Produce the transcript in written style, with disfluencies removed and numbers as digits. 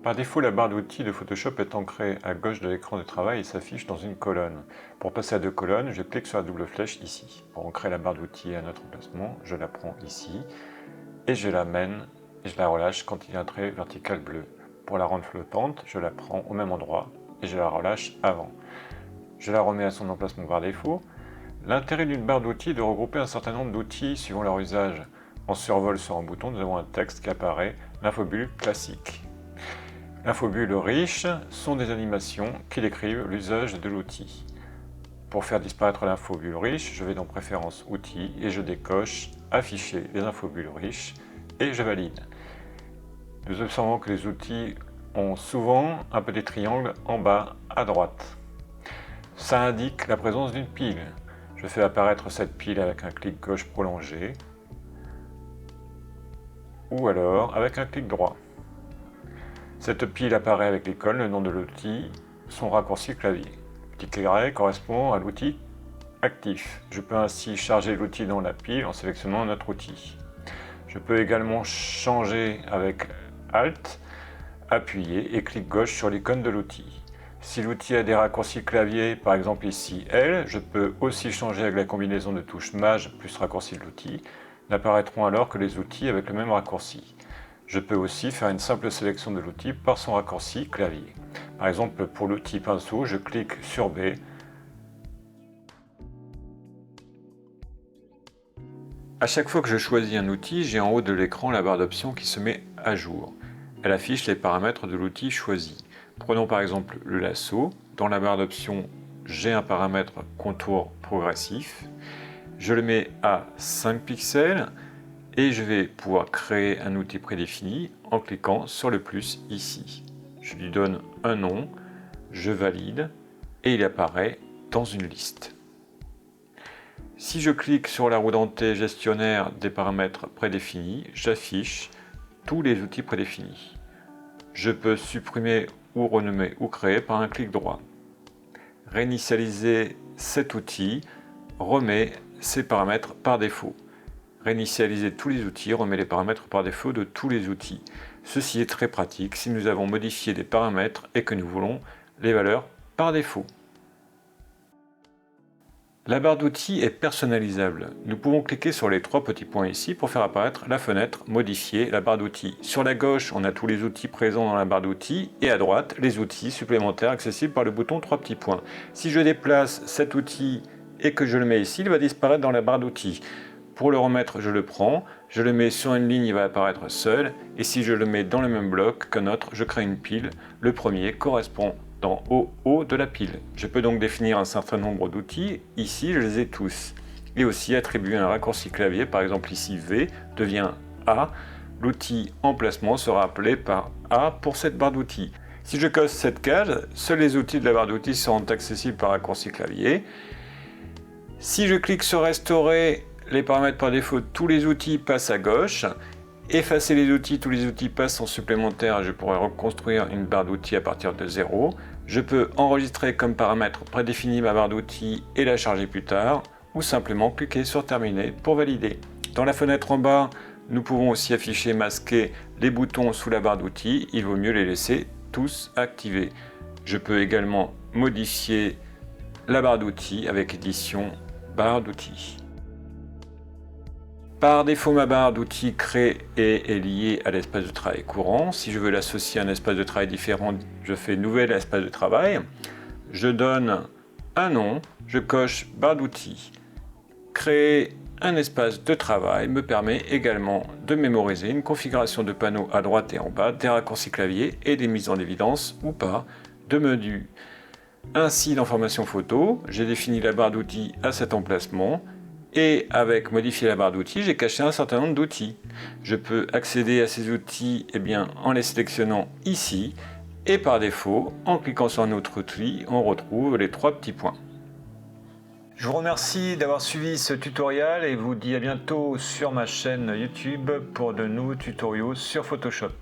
Par défaut, la barre d'outils de Photoshop est ancrée à gauche de l'écran de travail et s'affiche dans une colonne. Pour passer à deux colonnes, je clique sur la double flèche ici. Pour ancrer la barre d'outils à notre emplacement, je la prends ici et je l'amène et je la relâche quand il y a un trait vertical bleu. Pour la rendre flottante, je la prends au même endroit et je la relâche avant. Je la remets à son emplacement par défaut. L'intérêt d'une barre d'outils est de regrouper un certain nombre d'outils suivant leur usage. En survol sur un bouton, nous avons un texte qui apparaît, l'infobulle classique. L'infobulles riches sont des animations qui décrivent l'usage de l'outil. Pour faire disparaître l'infobulle riche, je vais dans Préférences outils et je décoche Afficher les infobulles riches et je valide. Nous observons que les outils ont souvent un petit triangle en bas à droite. Ça indique la présence d'une pile. Je fais apparaître cette pile avec un clic gauche prolongé ou alors avec un clic droit. Cette pile apparaît avec l'icône, le nom de l'outil, son raccourci clavier. Le petit carré correspond à l'outil actif. Je peux ainsi charger l'outil dans la pile en sélectionnant un autre outil. Je peux également changer avec Alt, appuyer et clic gauche sur l'icône de l'outil. Si l'outil a des raccourcis clavier, par exemple ici L, je peux aussi changer avec la combinaison de touches Maj plus raccourci de l'outil. N'apparaîtront alors que les outils avec le même raccourci. Je peux aussi faire une simple sélection de l'outil par son raccourci clavier. Par exemple, pour l'outil pinceau, je clique sur B. À chaque fois que je choisis un outil, j'ai en haut de l'écran la barre d'options qui se met à jour. Elle affiche les paramètres de l'outil choisi. Prenons par exemple le lasso. Dans la barre d'options, j'ai un paramètre contour progressif. Je le mets à 5 pixels. Et je vais pouvoir créer un outil prédéfini en cliquant sur le plus ici. Je lui donne un nom, je valide et il apparaît dans une liste. Si je clique sur la roue dentée gestionnaire des paramètres prédéfinis, j'affiche tous les outils prédéfinis. Je peux supprimer ou renommer ou créer par un clic droit. Réinitialiser cet outil remet ses paramètres par défaut. Réinitialiser tous les outils remet les paramètres par défaut de tous les outils. Ceci est très pratique si nous avons modifié des paramètres et que nous voulons les valeurs par défaut. La barre d'outils est personnalisable. Nous pouvons cliquer sur les trois petits points ici pour faire apparaître la fenêtre Modifier la barre d'outils. Sur la gauche, on a tous les outils présents dans la barre d'outils et à droite, les outils supplémentaires accessibles par le bouton trois petits points. Si je déplace cet outil et que je le mets ici, il va disparaître dans la barre d'outils. Pour le remettre, je le prends, je le mets sur une ligne, il va apparaître seul, et si je le mets dans le même bloc qu'un autre, je crée une pile. Le premier correspond dans haut de la pile. Je peux donc définir un certain nombre d'outils, ici je les ai tous. Et aussi attribuer un raccourci clavier, par exemple ici V devient A, l'outil emplacement sera appelé par A pour cette barre d'outils. Si je coche cette case, seuls les outils de la barre d'outils seront accessibles par raccourci clavier. Si je clique sur Restaurer, les paramètres par défaut, tous les outils passent à gauche. Effacer les outils, tous les outils passent en supplémentaire. Je pourrais reconstruire une barre d'outils à partir de 0. Je peux enregistrer comme paramètre prédéfini ma barre d'outils et la charger plus tard, ou simplement cliquer sur Terminer pour valider. Dans la fenêtre en bas, nous pouvons aussi afficher, masquer les boutons sous la barre d'outils. Il vaut mieux les laisser tous activés. Je peux également modifier la barre d'outils avec édition barre d'outils. Par défaut, ma barre d'outils créée est liée à l'espace de travail courant. Si je veux l'associer à un espace de travail différent, je fais Nouvel espace de travail. Je donne un nom, je coche barre d'outils. Créer un espace de travail me permet également de mémoriser une configuration de panneaux à droite et en bas, des raccourcis clavier et des mises en évidence ou pas de menus. Ainsi, dans Formation photo, j'ai défini la barre d'outils à cet emplacement. Et avec Modifier la barre d'outils, j'ai caché un certain nombre d'outils. Je peux accéder à ces outils en les sélectionnant ici. Et par défaut, en cliquant sur un autre outil, on retrouve les trois petits points. Je vous remercie d'avoir suivi ce tutoriel et vous dis à bientôt sur ma chaîne YouTube pour de nouveaux tutoriaux sur Photoshop.